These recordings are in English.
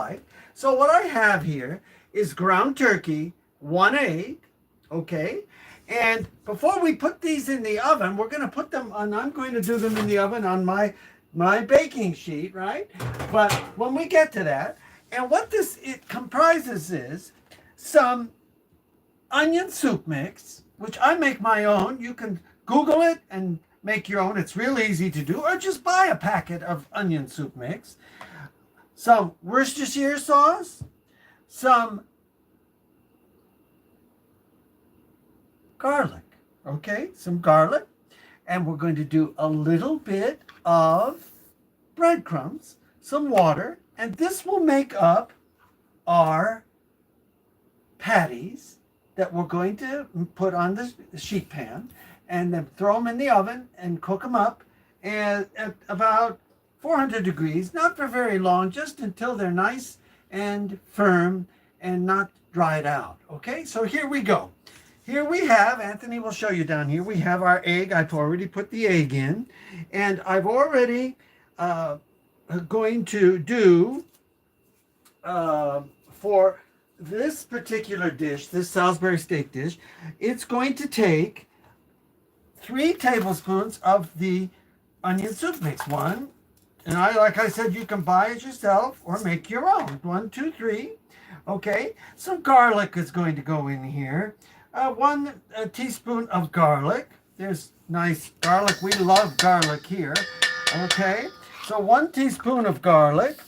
like. So what I have here is ground turkey, 1 egg, okay? And before we put these in the oven, we're going to put them on, I'm going to do them in the oven on my baking sheet, right? But when we get to that, and what this it comprises is some onion soup mix, which I make my own. You can Google it and make your own. It's real easy to do, or just buy a packet of onion soup mix. Some Worcestershire sauce, some garlic, okay? Some garlic. And we're going to do a little bit of breadcrumbs, some water, and this will make up our patties that we're going to put on the sheet pan and then throw them in the oven and cook them up at about 400 degrees, not for very long, just until they're nice and firm and not dried out. Okay, so here we go. Here we have, Anthony will show you down here, we have our egg. I've already put the egg in, and I've already going to do for this particular dish, this Salisbury steak dish, it's going to take 3 tablespoons of the onion soup mix. One, and like I said, you can buy it yourself or make your own. 1, 2, 3. Okay, some garlic is going to go in here. 1 teaspoon of garlic. There's nice garlic. We love garlic here. Okay, so 1 teaspoon of garlic.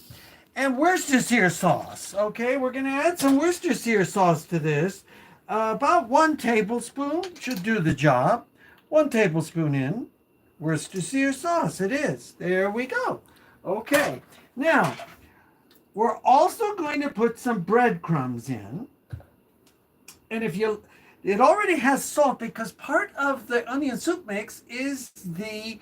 And Worcestershire sauce. Okay, we're going to add some Worcestershire sauce to this. About 1 tablespoon should do the job. 1 tablespoon in. Worcestershire sauce, it is. There we go. Okay, now we're also going to put some breadcrumbs in. And it already has salt because part of the onion soup mix is the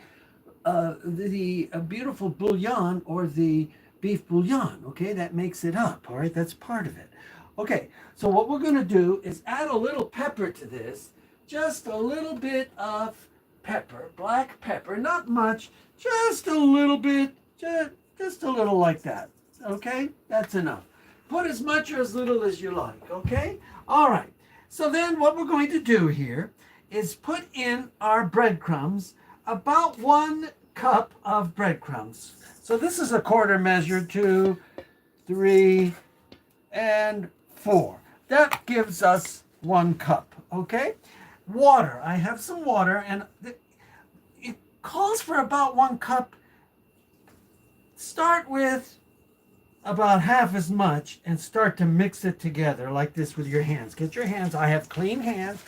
beautiful bouillon or the beef bouillon, okay? That makes it up, all right? That's part of it. Okay, so what we're going to do is add a little pepper to this, just a little bit of pepper, black pepper, not much, just a little bit, just a little like that, okay? That's enough. Put as much or as little as you like, okay? All right, so then what we're going to do here is put in our breadcrumbs, about 1 cup of breadcrumbs. So this is a quarter measure, 2, 3, and 4. That gives us 1 cup, okay? Water, I have some water, and it calls for about 1 cup. Start with about half as much and start to mix it together like this with your hands. Get your hands, I have clean hands.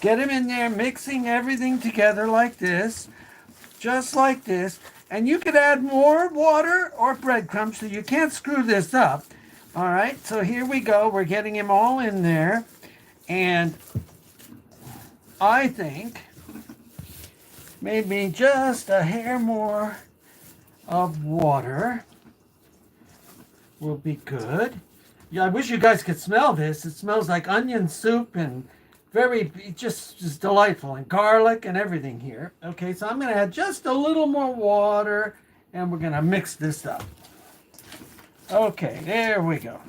Get them in there, mixing everything together like this, just like this. And you could add more water or breadcrumbs so you can't screw this up. All right, so here we go. We're getting them all in there. And I think maybe just a hair more of water will be good. Yeah, I wish you guys could smell this. It smells like onion soup and just delightful, and garlic and everything here. Okay, so I'm going to add just a little more water and we're going to mix this up. Okay, there we go.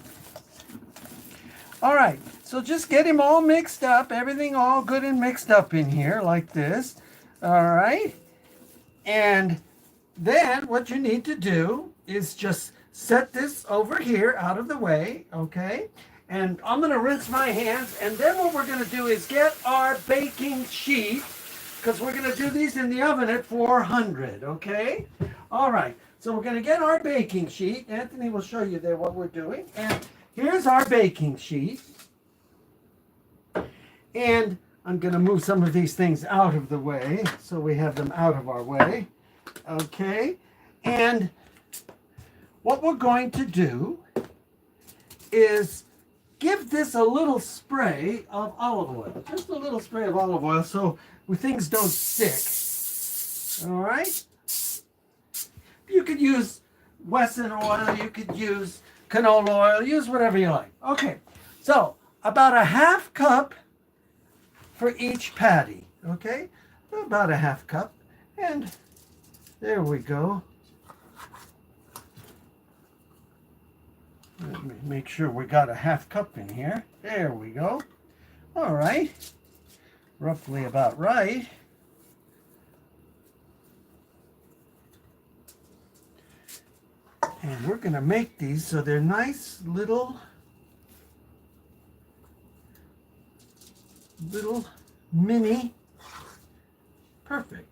All right, so just get him all mixed up, everything all good and mixed up in here like this. All right, and then what you need to do is just set this over here out of the way, okay? And I'm going to rinse my hands, and then what we're going to do is get our baking sheet, because we're going to do these in the oven at 400, okay? All right, so we're going to get our baking sheet. Anthony will show you there what we're doing. And here's our baking sheet. And I'm going to move some of these things out of the way, so we have them out of our way, okay? And what we're going to do is give this a little spray of olive oil. Just a little spray of olive oil so things don't stick. All right? You could use Wesson oil. You could use canola oil. Use whatever you like. Okay. So about a half cup for each patty. Okay? About a half cup. And there we go. Let me make sure we got a half cup in here. There we go. All right. Roughly about right. And we're going to make these so they're nice little mini. Perfect.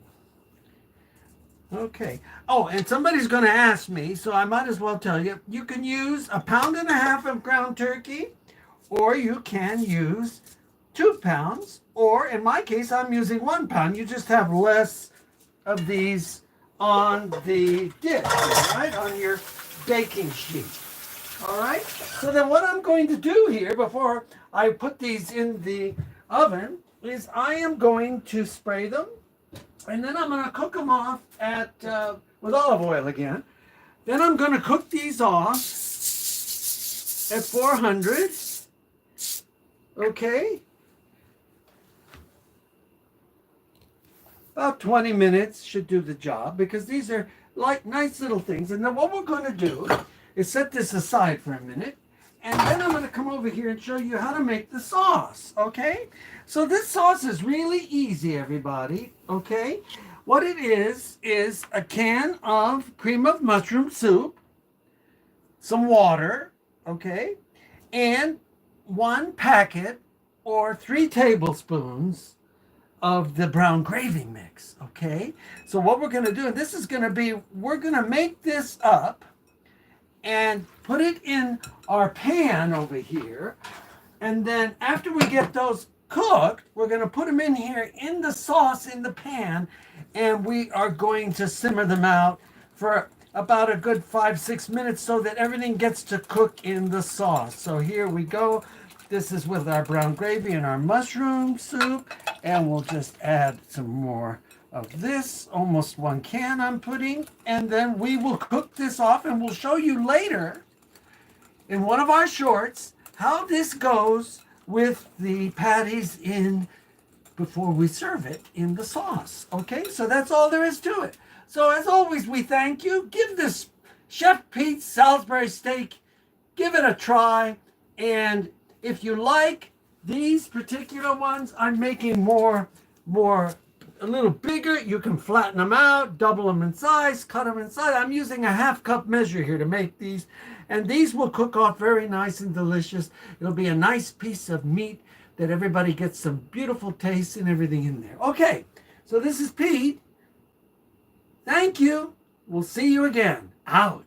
Okay. Oh, and somebody's going to ask me, so I might as well tell you, you can use 1.5 pounds of ground turkey, or you can use 2 pounds, or in my case, I'm using 1 pound. You just have less of these on the dish, right? On your baking sheet. All right. So then what I'm going to do here before I put these in the oven is I am going to spray them, and then I'm going to cook them off at with olive oil again. Then I'm going to cook these off at 400. Okay. About 20 minutes should do the job, because these are like nice little things. And then what we're going to do is set this aside for a minute. And then I'm going to come over here and show you how to make the sauce, okay? So this sauce is really easy, everybody, okay? What it is a can of cream of mushroom soup, some water, okay? And 1 packet or 3 tablespoons of the brown gravy mix, okay? So what we're going to do, and this is going to be, we're going to make this up and put it in our pan over here. And then after we get those cooked, we're going to put them in here in the sauce in the pan, and we are going to simmer them out for about a good 5-6 minutes so that everything gets to cook in the sauce. So here we go. This is with our brown gravy and our mushroom soup, and we'll just add some more of this, almost 1 can I'm putting, and then we will cook this off, and we'll show you later in one of our shorts how this goes with the patties in before we serve it in the sauce. Okay, so that's all there is to it. So as always, we thank you. Give this Chef Pete's Salisbury steak, give it a try, and if you like these particular ones, I'm making more a little bigger. You can flatten them out, double them in size, cut them in size. I'm using a 1/2 cup measure here to make these, and these will cook off very nice and delicious. It'll be a nice piece of meat that everybody gets some beautiful taste and everything in there. Okay, so this is Pete. Thank you. We'll see you again. Out.